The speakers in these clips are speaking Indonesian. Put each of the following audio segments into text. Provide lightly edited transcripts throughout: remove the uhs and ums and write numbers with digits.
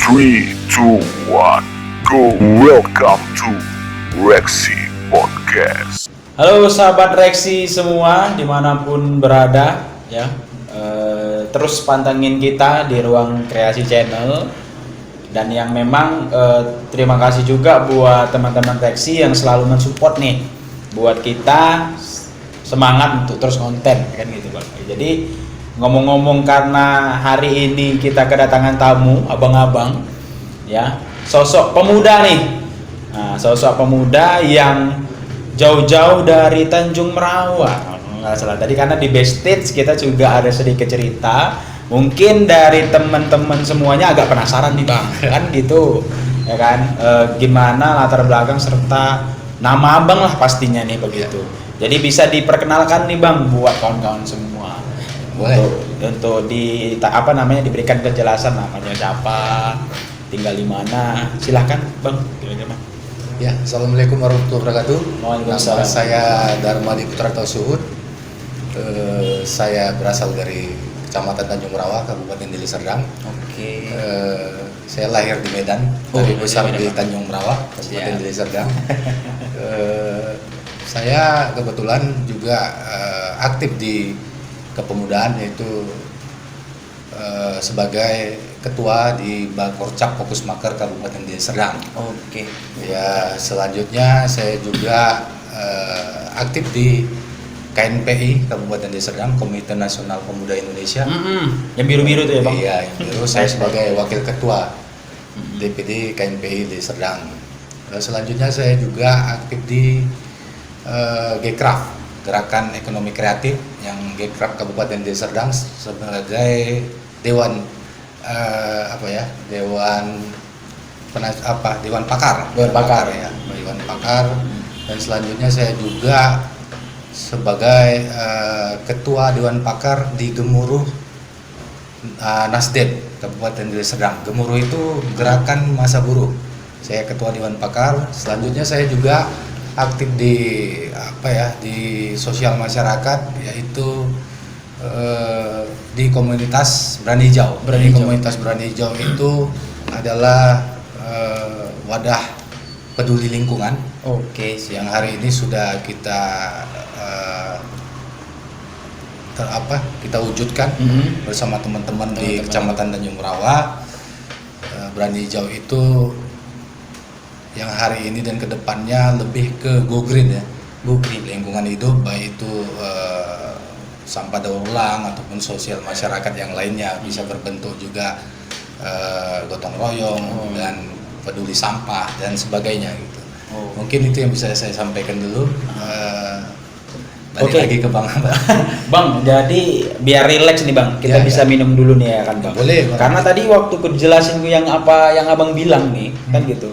3, 2, 1, go. Welcome to Rexy Podcast. Halo sahabat Rexy semua dimanapun berada ya, terus pantengin kita di Ruang Kreasi Channel. Dan yang memang terima kasih juga buat teman-teman Rexy yang selalu mensupport nih buat kita semangat untuk terus konten kan gitu Bang. Jadi ngomong-ngomong, karena hari ini kita kedatangan tamu abang-abang ya, sosok pemuda nih. Nah, sosok pemuda yang jauh-jauh dari Tanjung Merawa nggak salah tadi, karena di backstage kita juga ada sedikit cerita. Mungkin dari teman-teman semuanya agak penasaran nih Bang, kan gitu ya kan, gimana latar belakang serta nama abang lah pastinya nih begitu. Jadi bisa diperkenalkan nih Bang buat kawan-kawan semua. Boleh. Untuk diberikan kejelasan namanya siapa, tinggal di mana. Silahkan Bang. Ya, assalamualaikum warahmatullahi wabarakatuh. Waalaikumsalam. Nama saya Darmadi Putra Tausuhud. Saya berasal dari Kecamatan Tanjung Merawa, Kabupaten Deli Serdang. Oke. Saya lahir di Medan, tapi besar di Tanjung Merawa, Kabupaten Deli Serdang. Saya kebetulan juga aktif di kepemudaan, yaitu sebagai ketua di Bakorcap Fokusmaker Kabupaten Deli Serdang. Oke. Ya, selanjutnya saya juga aktif di KNPI Kabupaten Deli Serdang, Komite Nasional Pemuda Indonesia. Yang biru-biru tuh ya Bang? Iya, yang biru. Saya sebagai wakil ketua DPD KNPI Deli Serdang. Selanjutnya saya juga aktif di GCRAF, Gerakan Ekonomi Kreatif, yang GCRAF Kabupaten Deli Serdang sebagai Dewan Dewan Pakar. Dewan Pakar ya, Dewan Pakar. Dan selanjutnya saya juga sebagai ketua Dewan Pakar di Gemuruh Nasdem Kabupaten Deli Serdang. Gemuruh itu gerakan masa buruh. Saya ketua Dewan Pakar. Selanjutnya saya juga aktif di sosial masyarakat, yaitu di komunitas Berani Hijau. Komunitas Berani Hijau itu adalah wadah peduli lingkungan. Oke, Yang hari ini sudah kita kita wujudkan bersama teman-teman di Kecamatan Tanjung Merawa. Berani Hijau itu yang hari ini dan kedepannya lebih ke go green ya, go green, lingkungan hidup, baik itu sampah daur ulang ataupun sosial masyarakat yang lainnya, bisa berbentuk juga gotong royong dan peduli sampah dan sebagainya gitu. Mungkin itu yang bisa saya sampaikan dulu. Balik lagi ke Bang. Bang, jadi biar rileks nih Bang, kita bisa minum dulu nih ya kan Bang. Boleh. Karena tadi waktu kejelasin yang apa yang Abang bilang nih, kan gitu.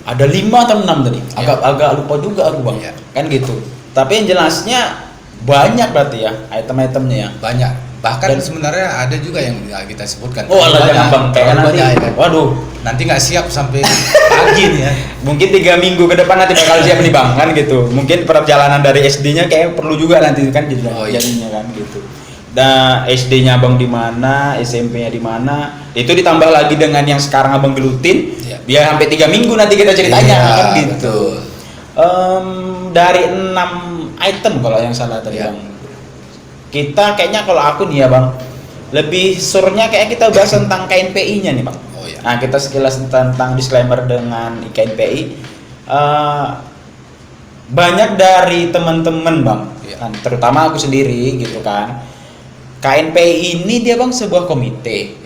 Ada 5 atau 6 tadi. Agak lupa juga aku Bang. Kan gitu. Tapi yang jelasnya banyak berarti ya item-itemnya ya. Banyak. Bahkan sebenarnya ada juga yang nggak kita sebutkan. Oh, Allah jangan Bang, kayak nanti. Waduh, nanti nggak siap sampai pagi nih ya. Mungkin 3 minggu ke depan nanti bakal siap nih Bang, kan gitu. Mungkin perjalanan dari SD-nya kayak perlu juga nanti kan jadinya kan gitu. Dan SD-nya Abang di mana, SMP-nya di mana, itu ditambah lagi dengan yang sekarang Abang gelutin, biar sampai 3 minggu nanti kita ceritanya kan gitu. Dari 6 item kalau yang salah tadi Bang. Kita kayaknya kalau aku nih ya Bang, lebih surnya kayak kita bahas tentang KNPI-nya nih Bang. Nah, kita sekilas tentang disclaimer dengan KNPI. Banyak dari teman-teman Bang, kan, terutama aku sendiri gitu kan. KNPI ini dia Bang sebuah komite.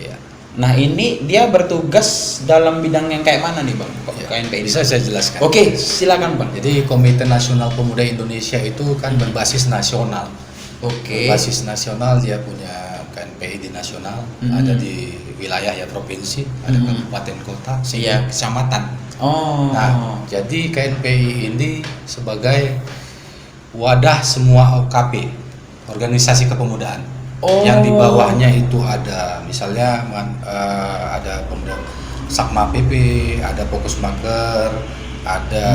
Nah, ini dia bertugas dalam bidang yang kayak mana nih Bang? KNPI Bisa saya jelaskan. Oke, silakan Bang. Jadi Komite Nasional Pemuda Indonesia itu kan berbasis nasional. Berbasis nasional, dia punya KNPI di nasional, ada di wilayah ya, provinsi, ada kabupaten kota, kecamatan. Nah, jadi KNPI ini sebagai wadah semua OKP, organisasi kepemudaan. Yang di bawahnya itu ada misalnya ada pemuda Sakma PP, ada Fokusmaker, ada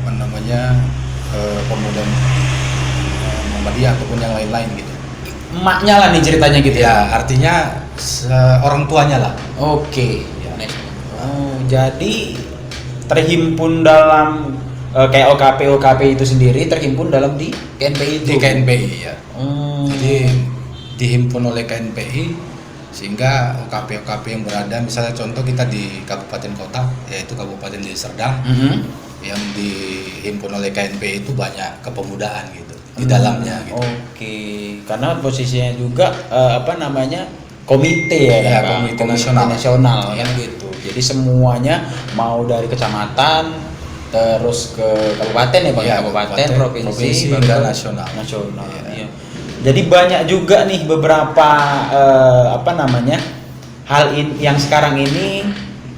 pemuda Muhammadiyah ataupun yang lain-lain gitu. Emaknya lah nih ceritanya gitu ya. Artinya orang tuanya lah. Oke. Oh, jadi terhimpun dalam kayak OKP itu sendiri terhimpun dalam di KNPI itu. Di KNPI ya. Hmm. Jadi dihimpun oleh KNPI sehingga OKP yang berada, misalnya contoh kita di kabupaten kota yaitu Kabupaten Deli Serdang, yang dihimpun oleh KNPI itu banyak kepemudaan gitu di dalamnya gitu. Oke, karena posisinya juga komite ya, kan? Komite nasional kan gitu. Jadi semuanya mau dari kecamatan terus ke kabupaten ya Bang, kabupaten, provinsi dan baru nasional. Iya. Jadi banyak juga nih beberapa hal yang sekarang ini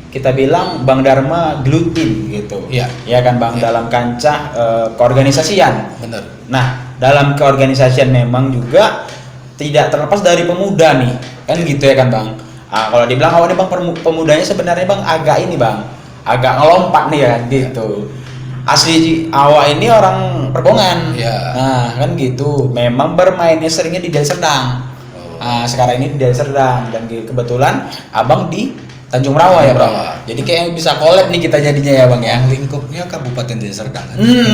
kita bilang Bang Dharma gelutin gitu. Iya. Ya kan Bang, dalam kancah keorganisasian. Bener. Nah, dalam keorganisasian memang juga tidak terlepas dari pemuda nih, kan gitu ya kan Bang. Kalau dibilang awalnya Bang pemudanya sebenarnya Bang agak ngelompat nih ya gitu. Asli awal ini orang Perpongan. Nah, kan gitu. Memang bermainnya seringnya di Deli Serdang. Sekarang ini di Deli Serdang dan kebetulan Abang di Tanjung Rawa ya Bang. Jadi kayak bisa collab nih kita jadinya ya Bang ya. Lingkupnya Kabupaten Deli Serdang.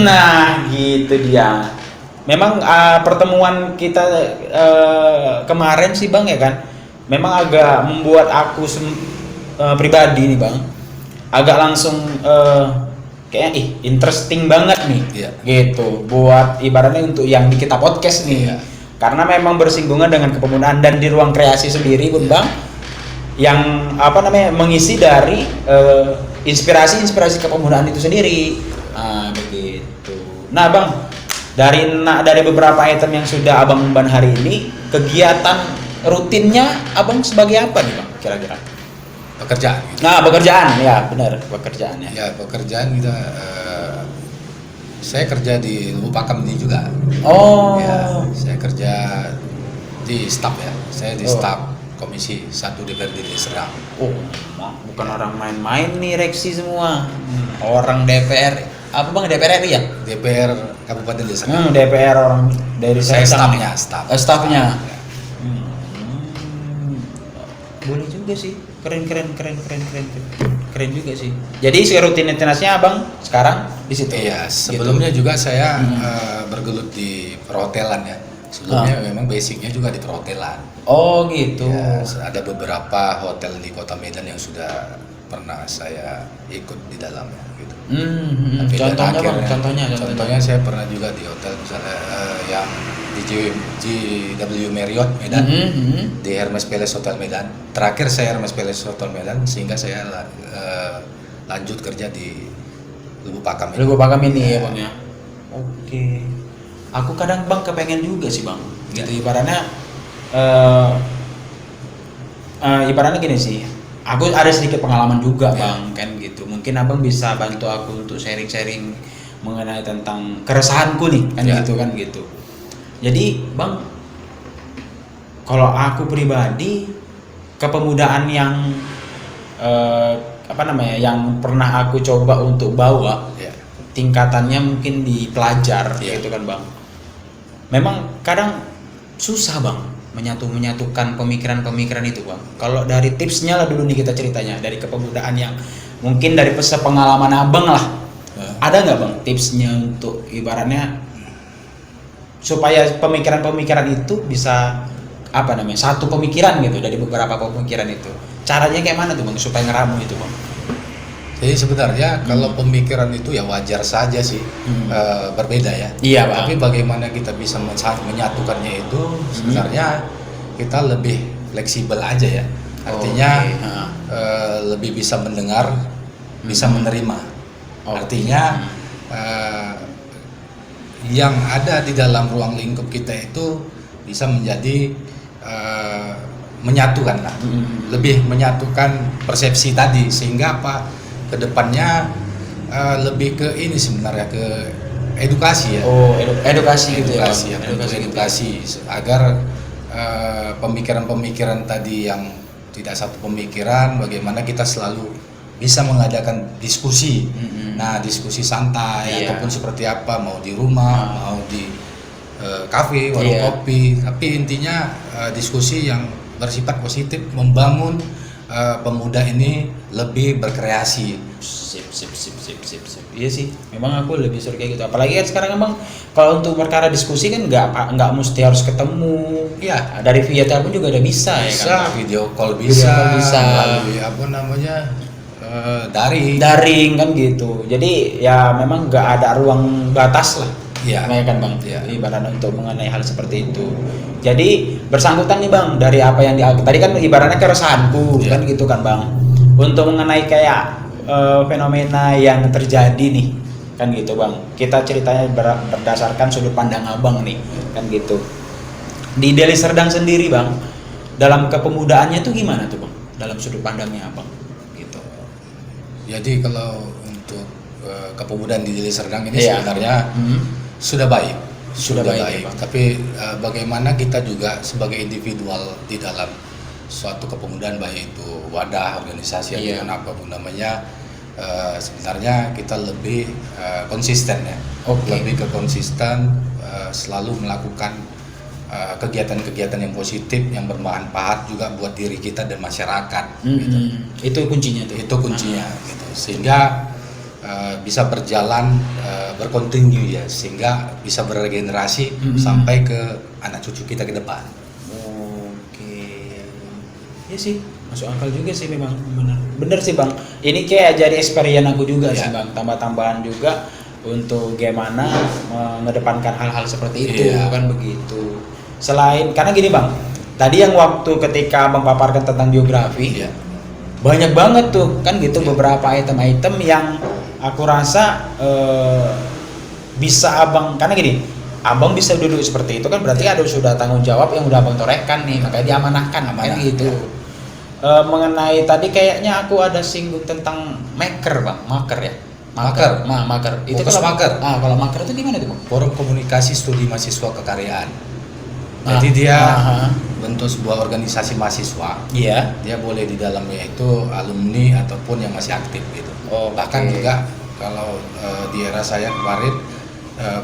Nah, gitu dia. Memang pertemuan kita kemarin sih Bang ya kan, memang agak membuat aku pribadi nih Bang, agak langsung kayak interesting banget nih. Gitu. Buat ibaratnya untuk yang di kita podcast nih. Karena memang bersinggungan dengan kepemudaan dan di ruang kreasi sendiri pun Bang, yang mengisi dari inspirasi kepemudaan itu sendiri. Begitu. Nah Bang, dari beberapa item yang sudah Abang emban hari ini, kegiatan rutinnya Abang sebagai apa nih Bang kira-kira? Pekerjaan gitu. Nah, pekerjaan ya, benar, pekerjaannya. Ya, pekerjaan kita saya kerja di Lubuk Pakam ini juga. Oh. Ya, saya kerja di staf ya. Saya di staf Komisi 1 DPRD Deli Serdang. Oh, bukan orang main-main nih Reksi semua. Orang DPR. Apa Bang, DPR RI ya? DPR Kabupaten Deli Serdang. DPR orang dari saya Serdang. Stafnya. Boleh juga sih. Keren juga sih. Jadi rutinitasnya Abang sekarang di situ. Iya, sebelumnya juga saya bergelut di perhotelan ya. Sebelumnya memang basicnya juga di perhotelan. Oh gitu. Ya, ada beberapa hotel di Kota Medan yang sudah pernah saya ikut di dalamnya gitu. Tapi Contohnya Bang, contohnya saya pernah juga di hotel misalnya yang di JW Marriott Medan, di Hermes Palace Hotel Medan. Terakhir saya Hermes Palace Hotel Medan, sehingga saya lanjut kerja di Lubuk Pakam ini. Lubuk Pakam ini ya Bang ya. Oke. Aku kadang Bang kepengen juga sih Bang. Gitu ibaratnya ibaratnya gini sih. Aku ada sedikit pengalaman juga Bang kan gitu. Mungkin Abang bisa bantu aku untuk sharing-sharing mengenai tentang keresahanku nih kan gitu kan gitu. Jadi Bang, kalau aku pribadi kepemudaan yang yang pernah aku coba untuk bawa tingkatannya mungkin di pelajar gitu kan Bang. Memang kadang susah Bang menyatukan pemikiran-pemikiran itu Bang. Kalau dari tipsnya lah dulu nih kita ceritanya dari kepemudaan yang mungkin dari pengalaman Abang lah. Ada nggak Bang tipsnya untuk ibaratnya supaya pemikiran-pemikiran itu bisa satu pemikiran gitu dari beberapa pemikiran itu. Caranya kayak mana tuh Bang supaya ngeramu itu Bang? Jadi sebenarnya kalau pemikiran itu ya wajar saja sih berbeda ya. Iya Bang. Tapi bagaimana kita bisa menyatukannya itu sebenarnya kita lebih fleksibel aja ya. Artinya lebih bisa mendengar, bisa menerima. Artinya yang ada di dalam ruang lingkup kita itu bisa menjadi menyatukan lah, lebih menyatukan persepsi tadi sehingga kedepannya lebih ke ini sebenarnya ke edukasi ya. Edukasi gitu ya. Edukasi agar pemikiran-pemikiran tadi yang tidak satu pemikiran, bagaimana kita selalu bisa mengadakan diskusi. Nah, diskusi santai ataupun seperti apa, mau di rumah, mau di kafe, warung kopi, tapi intinya diskusi yang bersifat positif, membangun pemuda ini lebih berkreasi. Sip. Iya sih, memang aku lebih suka kayak gitu. Apalagi kan sekarang emang kalau untuk perkara diskusi kan nggak mesti harus ketemu. Iya. Dari via telepon juga udah bisa ya Bisa, kan. video call bisa, bisa. melalui apa namanya Daring kan gitu. Jadi ya memang nggak ada ruang batas lah. Iya. Ya kan Bang. Iya. Ibaratnya untuk mengenai hal seperti itu. Jadi bersangkutan nih Bang dari apa yang tadi kan ibaratnya keresahanku Iya. kan gitu kan Bang. Untuk mengenai kayak fenomena yang terjadi nih kan gitu Bang. Kita ceritanya berdasarkan sudut pandang Abang nih kan gitu. Di Deli Serdang sendiri Bang, dalam kepemudaan tuh gimana tuh Bang? Dalam sudut pandangnya Abang gitu. Jadi kalau untuk kepemudaan di Deli Serdang ini Iya. sebenarnya sudah baik. Sudah baik, ya, Bang. Tapi bagaimana kita juga sebagai individual di dalam suatu kepemudaan, baik itu wadah, organisasi Iya. ataupun apapun namanya, sebenarnya kita lebih konsisten ya. Oke. Lebih ke konsisten, selalu melakukan kegiatan-kegiatan yang positif yang bermanfaat juga buat diri kita dan masyarakat. Gitu. Itu kuncinya tuh. Itu kuncinya gitu. Sehingga bisa berjalan berkontinu ya, sehingga bisa beregenerasi sampai ke anak cucu kita ke depan. Oke. Ya sih, masuk akal juga sih memang bener sih Bang. Ini kayak jadi experience aku juga sih Iya. Bang. Tambah-tambahan juga untuk gimana mengedepankan hal-hal seperti itu Iya. kan begitu. Selain karena gini Bang, tadi yang waktu ketika Abang paparkan tentang biografi, Iya. banyak banget tuh kan gitu beberapa item-item yang aku rasa bisa Abang, karena gini, Abang bisa duduk seperti itu kan berarti ada sudah tanggung jawab yang udah Abang torehkan nih, makanya diamanahkan kan gitu. Mengenai tadi kayaknya aku ada singgung tentang maker Bang, maker ya. Maker. Maker. Itu Fokus kalau maker. kalau maker itu gimana tuh Bang? Forum Komunikasi Studi Mahasiswa Kekaryaan. Ah, Jadi dia ah, bentuk sebuah organisasi mahasiswa. Iya. Dia boleh di dalamnya itu alumni ataupun yang masih aktif gitu. Oh, Bahkan oke. juga kalau di era saya kemarin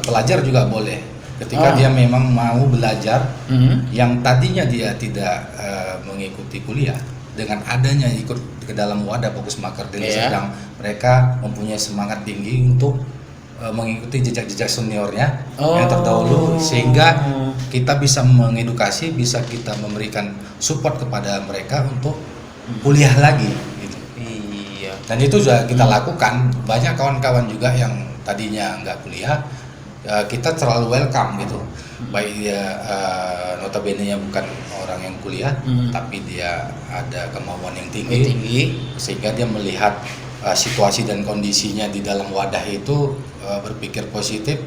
pelajar juga boleh. Ketika Ah. dia memang mau belajar Mhm. yang tadinya dia tidak mengikuti kuliah, dengan adanya ikut ke dalam wadah Fokus Maker Deli Iya. Serdang, mereka mempunyai semangat tinggi untuk mengikuti jejak-jejak seniornya yang terdahulu, sehingga kita bisa mengedukasi, bisa kita memberikan support kepada mereka untuk kuliah lagi gitu. Iya. Dan itu juga kita lakukan. Banyak kawan-kawan juga yang tadinya nggak kuliah, kita terlalu welcome gitu. Baik dia notabene-nya bukan orang yang kuliah, tapi dia ada kemauan yang tinggi, sehingga dia melihat situasi dan kondisinya di dalam wadah itu berpikir positif.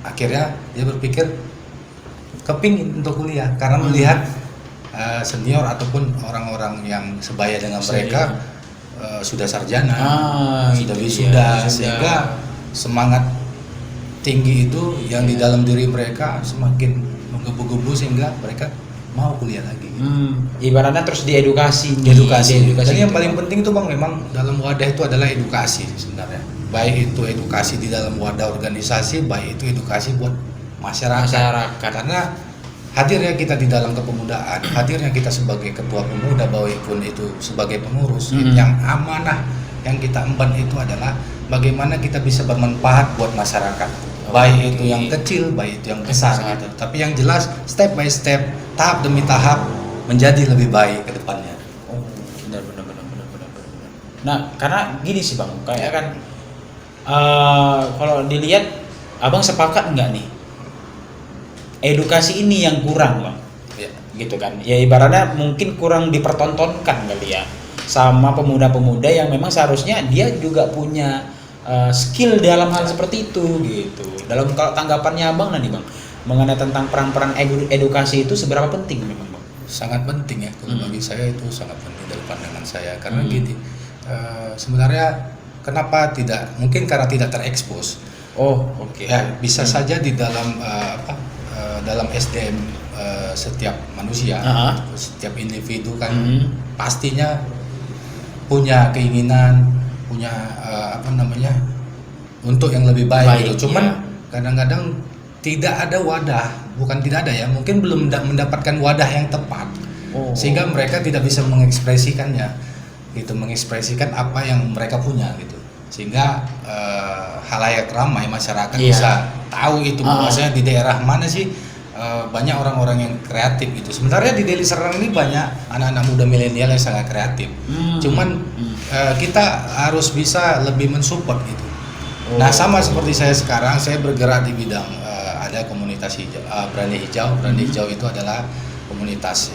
Akhirnya dia berpikir kepingin untuk kuliah karena melihat senior ataupun orang-orang yang sebaya dengan mereka sudah sarjana, sudah gitu wisuda, ya, sehingga semangat tinggi itu yang di dalam diri mereka semakin menggebu-gebu sehingga mereka mau kuliah lagi. Ibaratnya terus diedukasi. Edukasi. Jadi yang paling penting itu Bang, memang dalam wadah itu adalah edukasi sebenarnya. Baik itu edukasi di dalam wadah organisasi, baik itu edukasi buat masyarakat. Karena hadirnya kita di dalam kepemudaan, hadirnya kita sebagai ketua pemuda, baik pun itu sebagai pengurus, yang amanah yang kita emban itu adalah bagaimana kita bisa bermanfaat buat masyarakat. Baik itu yang kecil, baik itu yang besar gitu. Tapi yang jelas step by step, tahap demi tahap menjadi lebih baik ke depannya. Oh, benar. Nah, karena gini sih Bang, kayak kan kalau dilihat Abang sepakat nggak nih? Edukasi ini yang kurang Bang. Ya. Gitu kan. Ya ibaratnya mungkin kurang dipertontonkan kali ya sama pemuda-pemuda yang memang seharusnya dia juga punya skill dalam hal seperti itu gitu. Dalam kalau tanggapannya Abang nih Bang, mengenai tentang peran-peran edukasi itu seberapa penting memang Bang? Sangat penting ya, kalau bagi saya itu sangat penting dari pandangan saya. Karena gini, sebenarnya kenapa tidak, mungkin karena tidak terekspos. Oh, oke. Ya, bisa saja di dalam dalam SDM setiap manusia, setiap individu kan pastinya punya keinginan, punya untuk yang lebih baik gitu. Cuman kadang-kadang tidak ada wadah, bukan tidak ada ya, mungkin belum mendapatkan wadah yang tepat Oh. Sehingga mereka tidak bisa mengekspresikannya, gitu, mengekspresikan apa yang mereka punya, gitu. Sehingga halayak ramai masyarakat Iya. bisa tahu itu bahwasanya di daerah mana sih banyak orang-orang yang kreatif gitu. Sebenarnya di Deli Serdang ini banyak anak-anak muda milenial yang sangat kreatif. Cuman kita harus bisa lebih mensupport gitu. Nah, sama seperti saya sekarang, saya bergerak di bidang ada komunitas hijau, Berani Hijau. Berani Hijau itu adalah komunitas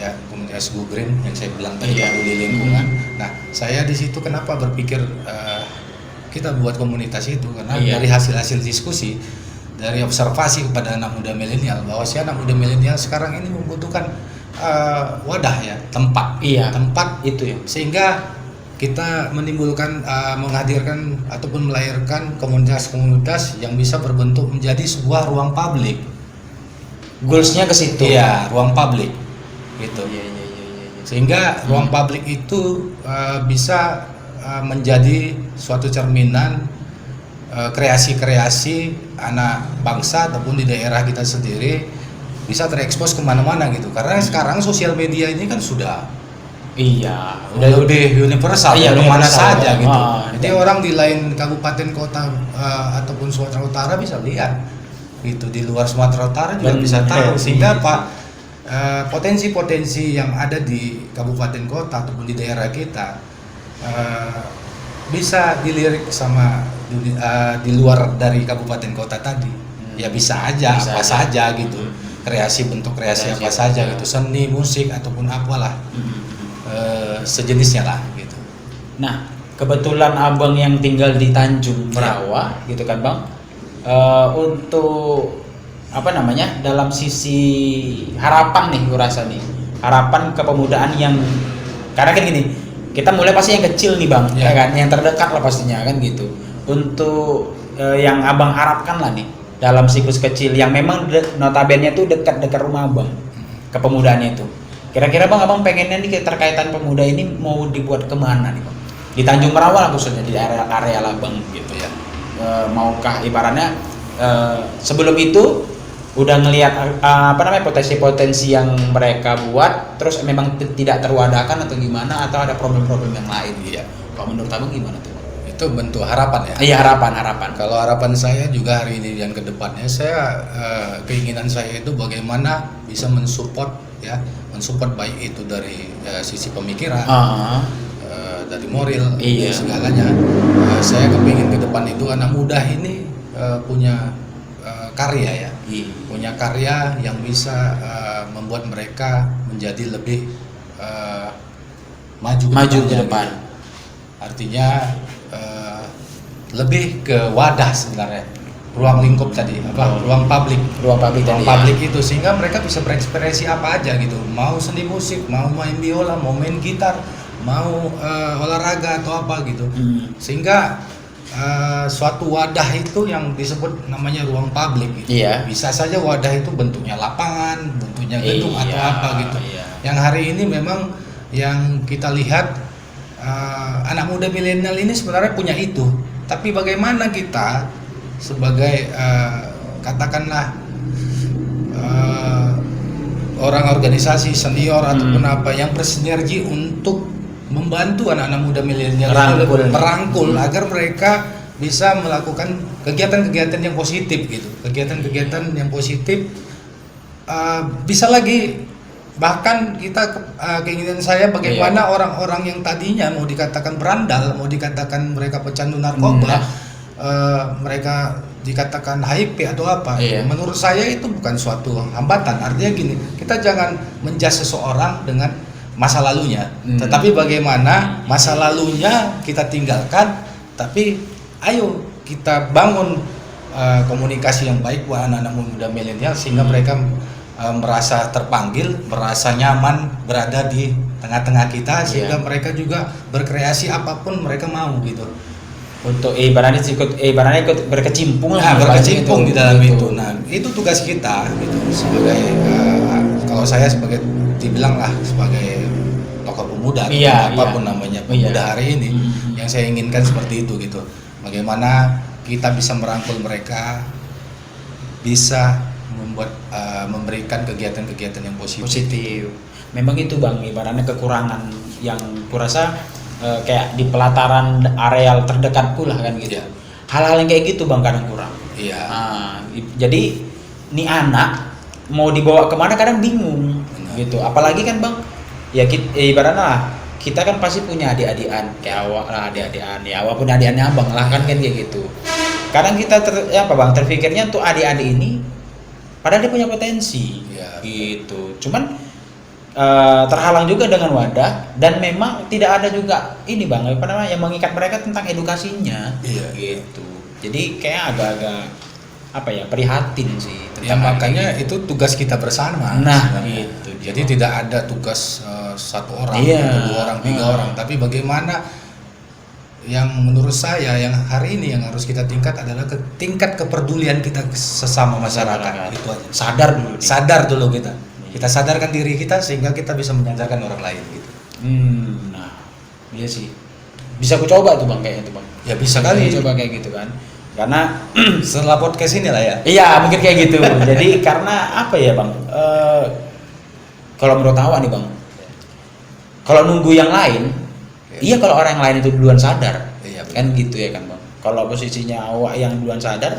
Go Green yang saya bilang tadi, peduli lingkungan. Nah, saya di situ kenapa berpikir kita buat komunitas itu karena dari hasil-hasil diskusi, dari observasi kepada anak muda milenial, bahwa si anak muda milenial sekarang ini membutuhkan wadah ya, tempat itu ya, sehingga kita menimbulkan menghadirkan ataupun melahirkan komunitas-komunitas yang bisa berbentuk menjadi sebuah ruang publik. Goalsnya ke situ. Iya, ruang publik gitu. Sehingga ruang publik itu bisa menjadi suatu cerminan kreasi-kreasi anak bangsa ataupun di daerah kita sendiri bisa terekspos kemana-mana gitu. Karena sekarang sosial media ini kan sudah udah lebih universal, kemana saja gitu. Jadi orang di lain kabupaten kota ataupun Sumatera Utara bisa lihat gitu, di luar Sumatera Utara juga bisa tahu. Sehingga potensi-potensi yang ada di kabupaten kota ataupun di daerah kita bisa dilirik sama di luar dari kabupaten kota tadi. Ya bisa aja, saja gitu. Bentuk kreasi apa saja gitu, seni, musik ataupun apalah. Sejenisnya lah gitu. Nah, kebetulan abang yang tinggal di Tanjung Merawa gitu kan bang, untuk dalam sisi harapan nih, gue rasa nih harapan kepemudaan yang, karena kan gini, kita mulai pasti yang kecil nih bang, ya kan, yang terdekat lah pastinya kan gitu. Untuk yang abang harapkan lah nih dalam siklus kecil yang memang notabene tuh dekat-dekat rumah abang, kepemudaannya itu. Kira-kira bang, abang pengennya nih keterkaitan pemuda ini mau dibuat kemana nih bang? Di Tanjung Merawa lah khususnya, di area abang gitu ya. Maukah ibaratnya sebelum itu udah ngelihat potensi-potensi yang mereka buat, terus memang tidak terwadahkan atau gimana, atau ada problem-problem yang lain gitu ya? Kalau menurut abang gimana tuh? Itu bentuk harapan ya? Iya, harapan. Kalau harapan saya juga hari ini dan kedepannya, saya keinginan saya itu bagaimana bisa mensupport baik itu dari sisi pemikiran, dari moral, segalanya. Saya kepingin ke depan itu anak muda ini punya karya ya, punya karya yang bisa membuat mereka menjadi lebih maju ke depan. Artinya lebih ke wadah sebenarnya, ruang lingkup tadi, ruang publik itu, sehingga mereka bisa berekspresi apa aja gitu, mau seni musik, mau main biola, mau main gitar, mau olahraga atau apa gitu. Sehingga suatu wadah itu yang disebut namanya ruang publik gitu. Bisa saja wadah itu bentuknya lapangan, bentuknya gedung atau apa gitu. Yang hari ini memang yang kita lihat anak muda milenial ini sebenarnya punya itu, tapi bagaimana kita sebagai katakanlah orang organisasi senior ataupun apa yang bersinergi untuk membantu anak-anak muda milenial merangkul agar mereka bisa melakukan kegiatan-kegiatan yang positif gitu, kegiatan-kegiatan yang positif. Bisa lagi, bahkan kita keinginan saya bagaimana orang-orang yang tadinya mau dikatakan berandal, mau dikatakan mereka pecandu narkoba, mereka dikatakan HIV atau apa, menurut saya itu bukan suatu hambatan. Artinya gini, kita jangan menjudge seseorang dengan masa lalunya, tetapi bagaimana masa lalunya kita tinggalkan, tapi ayo kita bangun komunikasi yang baik buat anak-anak muda milenial sehingga mereka merasa terpanggil, merasa nyaman berada di tengah-tengah kita, sehingga mereka juga berkreasi apapun mereka mau gitu. Untuk ibaratnya ikut berkecimpung lah, berkecimpung di dalam itu. Nah, itu tugas kita gitu, sebagai kalau saya sebagai dibilang lah sebagai tokoh pemuda atau apapun namanya pemuda hari ini, yang saya inginkan seperti itu gitu. Bagaimana kita bisa merangkul mereka, bisa memberikan kegiatan-kegiatan yang positif. memang itu bang, ibaratnya kekurangan yang kurasa kayak di pelataran areal terdekatku lah kan gitu. Iya. Hal-hal yang kayak gitu bang kadang kurang. Iya. Jadi nih anak mau dibawa kemana kadang bingung. Benar. Gitu. Apalagi kan bang, ya ibaratnya kita kan pasti punya adik-adikan kayak awak lah, adik-adikan ya walaupun adik-adiknya abang lah kan kayak gitu. Kadang kita terpikirnya tuh adik-adik ini padahal dia punya potensi. Iya. Gitu. Cuman terhalang juga dengan wadah, dan memang tidak ada juga ini bang apa namanya yang mengikat mereka tentang edukasinya. Iya. Gitu. Jadi kayak agak-agak apa ya, prihatin sih Ya tentang makanya gitu. itu tugas kita bersama. Nah, sebenarnya. itu dia. Jadi tidak ada tugas satu orang, Iya. atau 2 orang, 3 orang, tapi bagaimana yang menurut saya yang hari ini yang harus kita tingkat adalah tingkat kepedulian kita sesama masyarakat. Itu aja. Sadar dulu nih. Sadar dulu kita. Kita sadarkan diri kita sehingga kita bisa menyadarkan orang lain gitu. Nah, iya sih. Bisa aku coba tuh bang kayaknya tuh bang. Ya bisa Aku kali. coba kayak gitu kan. Karena Setelah podcast ini lah ya. iya mungkin kayak gitu. Jadi karena apa ya bang? Kalau menurut awak nih bang, kalau nunggu yang lain, iya kalau orang yang lain itu duluan sadar, Iya, benar. kan gitu ya kan bang. Kalau posisinya awak yang duluan sadar,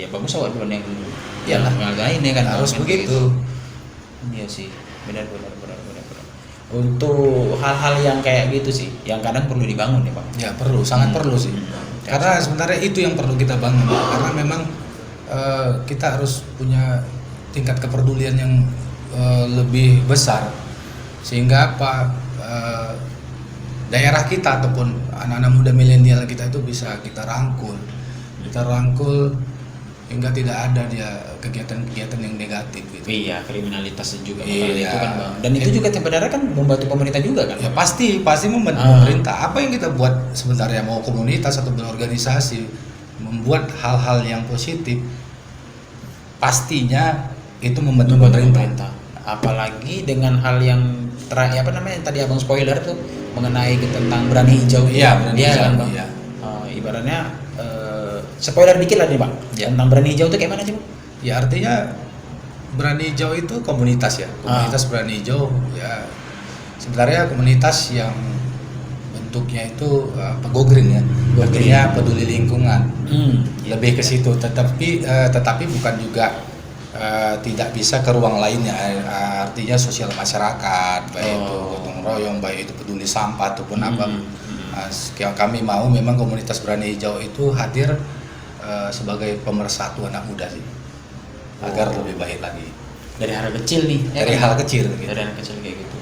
ya bagus awak duluan yang dulu. Ya Iyalah. lain ya kan Harus kan begitu. gitu. Iya sih, benar. Untuk hal-hal yang kayak gitu sih, yang kadang perlu dibangun ya bang. Ya perlu, sangat perlu sih. Karena sebenarnya itu yang perlu kita bangun. Karena memang kita harus punya tingkat kepedulian yang lebih besar, sehingga apa daerah kita ataupun anak-anak muda milenial kita itu bisa kita rangkul hingga tidak ada dia kegiatan-kegiatan yang negatif gitu. Iya, kriminalitas juga Iya. itu kan bang. Dan itu juga sebenarnya kan membantu pemerintah juga kan. Ya pasti membantu pemerintah. Apa yang kita buat sebenarnya, mau komunitas atau organisasi, membuat hal-hal yang positif, pastinya itu membantu pemerintah. Apalagi dengan hal yang terakhir apa namanya yang tadi abang spoiler tuh mengenai tentang berani hijau. Iya, berani hijau, kan bang. iya. Ibaratnya spoiler dikit lah nih bang. Iya. Tentang berani hijau tuh kayak mana sih bang? Ya artinya berani hijau itu komunitas ya. Komunitas berani hijau ya sebenarnya komunitas yang bentuknya itu go green ya. Go Artinya peduli lingkungan. Iya. Lebih ke situ, tetapi bukan juga tidak bisa ke ruang lainnya, artinya sosial masyarakat, baik itu gotong royong, baik itu peduli sampah ataupun apa. Kami mau memang komunitas berani hijau itu hadir sebagai pemersatu anak muda sih, agar lebih baik lagi. Dari hal kecil nih. Dari hal kecil gitu. Dari hal kecil kayak gitu.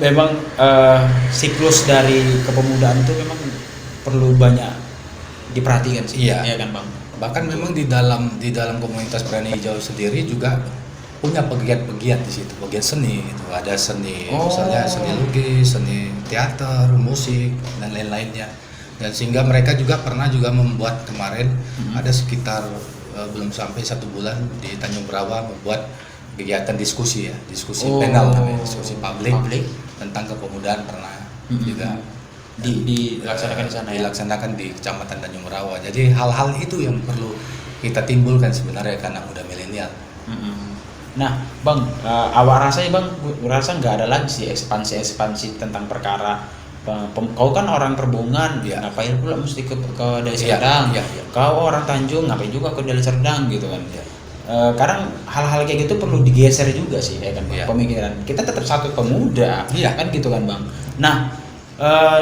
Memang siklus dari kepemudaan itu memang perlu banyak diperhatikan sih. Iya. Iya kan bang. Bahkan memang di dalam komunitas berani hijau sendiri juga punya pegiat-pegiat di situ, pegiat seni itu ada seni, misalnya seni lukis, seni teater, musik dan lain-lainnya. Dan sehingga mereka juga pernah membuat kemarin ada sekitar belum sampai 1 bulan di Tanjung Brawa membuat kegiatan diskusi panel namanya, diskusi publik tentang kepemudaan pernah juga dilaksanakan di sana ya. Dilaksanakan di Kecamatan Tanjung Brawa. Jadi hal-hal itu yang perlu kita timbulkan sebenarnya ke anak muda milenial. Nah, bang, awak rasanya bang, rasa nggak ada lagi sih ekspansi tentang perkara. Kau kan orang Perbungan, Iya. ngapain pula mesti ke Deli Serdang? Iya. Kau orang Tanjung, ngapain juga ke Deli Serdang gitu kan? Iya. Kadang hal-hal kayak gitu perlu digeser juga sih, ya kan? Bang? Iya. Pemikiran kita tetap satu pemuda, Iya. kan gitu kan bang. Nah,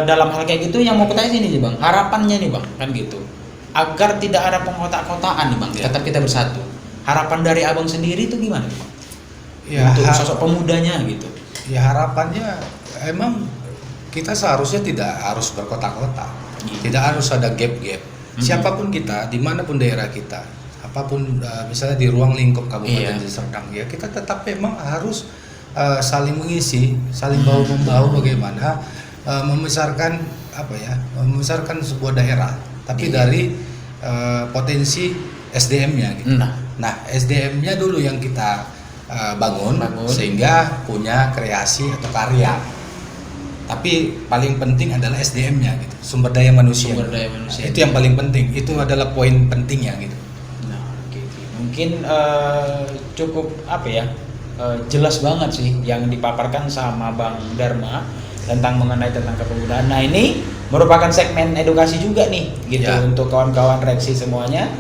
dalam hal kayak gitu yang mau bertanya sini nih bang, harapannya nih bang, kan gitu, agar tidak ada pengkotak-kotaan nih bang, Iya. tetap kita bersatu. Harapan dari abang sendiri itu gimana bang? Ya, Untuk sosok pemudanya gitu. Ya harapannya emang kita seharusnya tidak harus berkotak-kotak, tidak harus ada gap-gap. Siapapun kita, dimanapun daerah kita, apapun misalnya di ruang lingkup Kabupaten Deli Serdang, ya kita tetap memang harus saling mengisi, saling bahu membahu bagaimana membesarkan sebuah daerah, tapi dari potensi SDM-nya gitu. Nah, SDM-nya dulu yang kita bangun sehingga punya kreasi atau karya. Tapi paling penting adalah SDM-nya gitu, sumber daya manusia. Itu yang paling penting. Itu adalah poin pentingnya gitu. Nah, gitu. Mungkin cukup apa ya? jelas banget sih yang dipaparkan sama Bang Dharma tentang kepemudaan. Nah ini merupakan segmen edukasi juga nih gitu Ya. untuk kawan-kawan reaksi semuanya,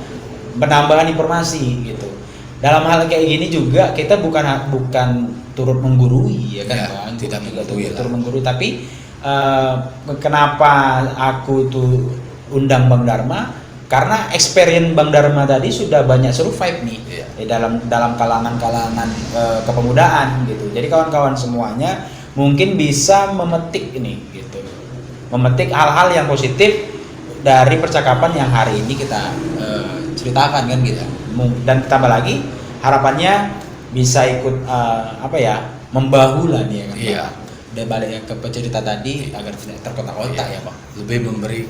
penambahan informasi gitu. Dalam hal kayak gini juga kita bukan turut menggurui ya kan Ya, Bang, tidak juga menggurui lah. turut menggurui, tapi kenapa aku tuh undang Bang Dharma karena experience Bang Dharma tadi sudah banyak survive nih Iya. dalam kalangan kepemudaan gitu. Jadi kawan-kawan semuanya mungkin bisa memetik ini gitu, memetik hal-hal yang positif dari percakapan yang hari ini kita ceritakan kan gitu. Dan tambah lagi harapannya bisa ikut membahu lah nih ya kan. Iya. Udah balik ke cerita tadi agar tidak terkotak-kotak ya Bang. Lebih memberi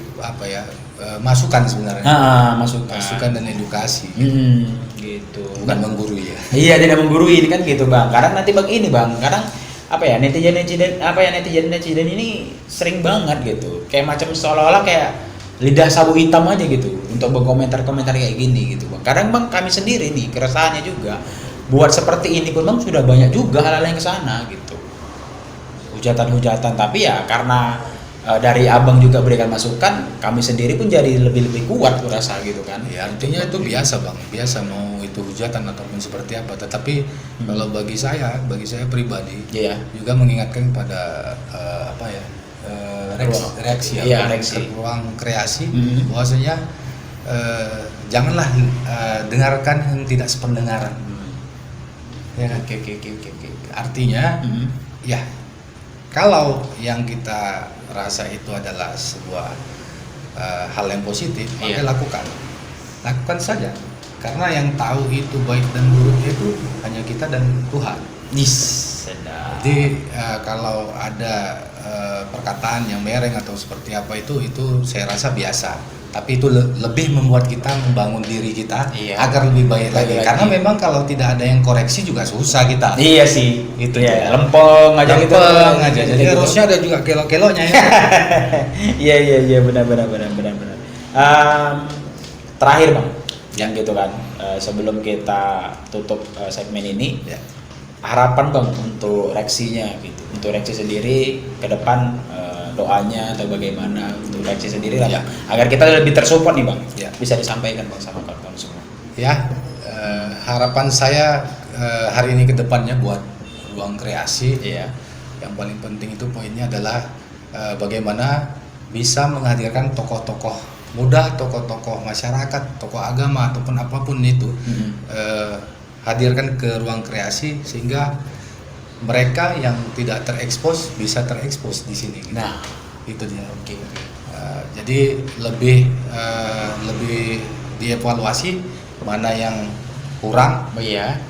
masukan sebenarnya. Masukan dan edukasi. Gitu. Bukan menggurui ya. Iya, tidak menggurui ini kan gitu Bang. Kadang nanti begini Bang, kadang netizen ini sering banget gitu. Kayak macam seolah-olah kayak lidah sabu hitam aja gitu untuk berkomentar-komentar kayak gini gitu Bang. Kadang Bang kami sendiri nih keresahannya juga buat seperti ini pun Bang sudah banyak juga hal-hal yang kesana gitu. Hujatan-hujatan, tapi ya karena dari abang juga berikan masukan, kami sendiri pun jadi lebih kuat kurasa gitu kan. Ya, artinya itu biasa Bang, biasa mau itu hujatan ataupun seperti apa. Tetapi kalau bagi saya pribadi Iya. juga mengingatkan pada reaksi Iya, atau reaksi. ruang kreasi, bahwasanya janganlah dengarkan yang tidak sependengaran. Ya kan? Oke. Artinya ya kalau yang kita rasa itu adalah sebuah hal yang positif, maka Iya. lakukan saja, karena yang tahu itu baik dan buruk itu hanya kita dan Tuhan. Sedap. Jadi kalau ada perkataan yang mereng atau seperti apa itu saya rasa biasa, tapi itu lebih membuat kita membangun diri kita Iya. agar lebih baik lagi. Lagi. Karena memang kalau tidak ada yang koreksi juga susah kita. Iya sih, Itu ya, dia. lempeng aja gitu. Gampang aja. Jadi gitu. harusnya ada juga kelo-kelonya ya. Iya benar. Terakhir Bang, yang gitu kan, sebelum kita tutup segmen ini, Ya. harapan Bang untuk reaksinya gitu, untuk reaksi sendiri ke depan, doanya atau bagaimana untuk reaksi sendiri lah Ya. Bang. Agar kita lebih tersupport nih Bang, Ya. bisa disampaikan Bang sama kawan-kawan semua. Ya, harapan saya hari ini ke depannya buat ruang kreasi. Iya. Yang paling penting itu poinnya adalah bagaimana bisa menghadirkan tokoh-tokoh muda, tokoh-tokoh masyarakat, tokoh agama ataupun apapun itu, hadirkan ke ruang kreasi sehingga mereka yang tidak terekspos bisa terekspos di sini. Gitu. Nah, Itu dia. oke. Jadi lebih dievaluasi mana yang kurang, Oh iya.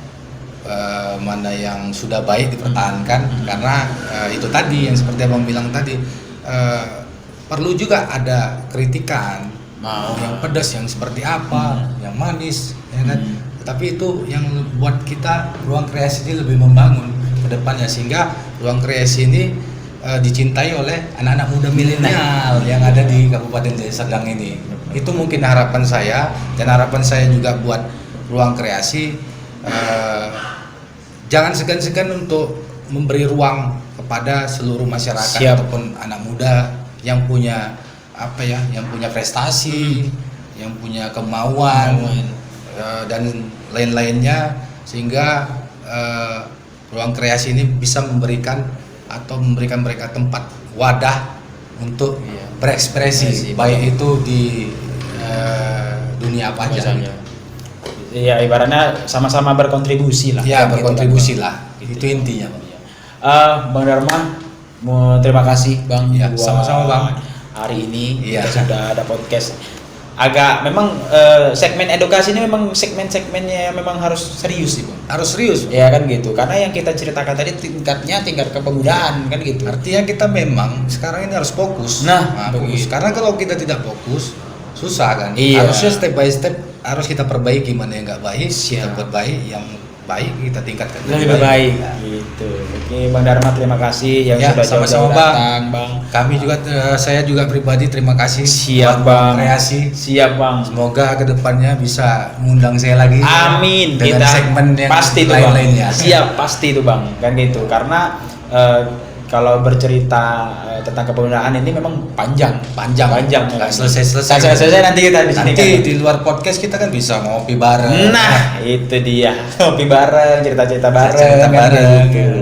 mana yang sudah baik dipertahankan, karena itu tadi yang seperti abang bilang tadi, perlu juga ada kritikan, mau yang pedas, yang seperti apa, yang manis, ya kan. Tapi itu yang buat kita ruang kreasi ini lebih membangun ke depannya, sehingga ruang kreasi ini dicintai oleh anak-anak muda milenial yang ada di Kabupaten Deli Serdang ini. Itu mungkin harapan saya, dan harapan saya juga buat ruang kreasi, jangan segan-segan untuk memberi ruang kepada seluruh masyarakat. Siap. Ataupun anak muda yang punya yang punya prestasi, yang punya kemauan. Dan lain-lainnya, sehingga ruang kreasi ini bisa memberikan mereka tempat wadah untuk berekspresi, baik itu di dunia apa aja. Iya, ibaratnya sama-sama berkontribusi lah. Ya, Gitu, berkontribusi Bang. lah. Gitu. Itu intinya, Bang. Bang Dharma, mau terima kasih Bang. Ya, buat sama-sama, Bang. Hari ini Iya. kita sudah ada podcast. Memang segmen edukasi ini memang segmennya memang harus serius sih Bang. Harus serius, Bang. Ya kan gitu. Karena yang kita ceritakan tadi tingkat kepemudaan kan gitu. Artinya kita memang sekarang ini harus fokus. Nah, fokus. begitu. Karena kalau kita tidak fokus, susah kan. Iya. Harusnya step by step harus kita perbaiki, mana yang nggak baik, kita Siap. perbaiki, yang baik kita tingkatkan Lebih baik. Ya. Gitu. Gitu. Oke, Bang Dharma terima kasih yang Ya, sudah sama-sama, jauh-jauh Bang. datang, Bang. Kami juga saya juga pribadi terima kasih Siap, buat Bang. Kreasi. Siap, Bang. Semoga kedepannya bisa mengundang saya lagi. Amin. Dengan Kita segmen yang pasti itu, Bang. lain-lainnya. Siap, pasti itu, Bang. Kan gitu. Karena kalau bercerita tentang kepemudaan ini memang panjang. Nggak selesai-selesai. Selesai nanti kita di sini. Nanti kan. di luar podcast kita kan bisa ngopi bareng. Nah, itu dia. Kopi bareng, cerita-cerita bareng. Cerita kan bareng. gitu.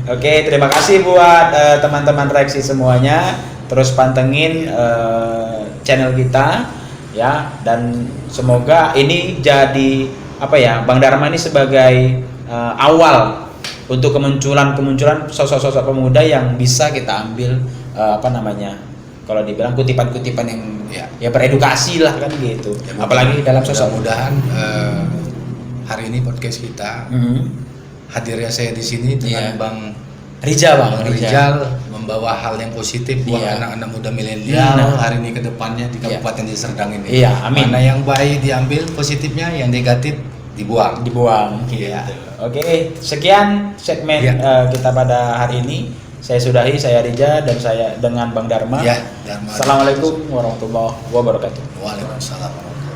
Oke, terima kasih buat teman-teman Reaksi semuanya. Terus pantengin channel kita ya, dan semoga ini jadi apa ya, Bang Dharma ini sebagai awal untuk kemunculan sosok-sosok pemuda yang bisa kita ambil kalau dibilang kutipan-kutipan yang ya beredukasi lah kan gitu. Ya, apalagi dalam sosok. mudah-mudahan hari ini podcast kita hadirnya saya di sini Iya. dengan Bang Rijal, Bang Rijal membawa hal yang positif buat Iya. anak-anak muda milenial Nah. hari ini ke depannya di Kabupaten Deli Serdang ini. Iya, amin. Mana yang baik diambil positifnya, yang negatif dibuang. Gitu. Iya. Oke, sekian segmen Iya. kita pada hari ini. Saya sudahi, saya Rija dan saya dengan Bang Dharma. Ya, Dharma. Assalamualaikum warahmatullahi wabarakatuh. Waalaikumsalam warahmatullahi wabarakatuh.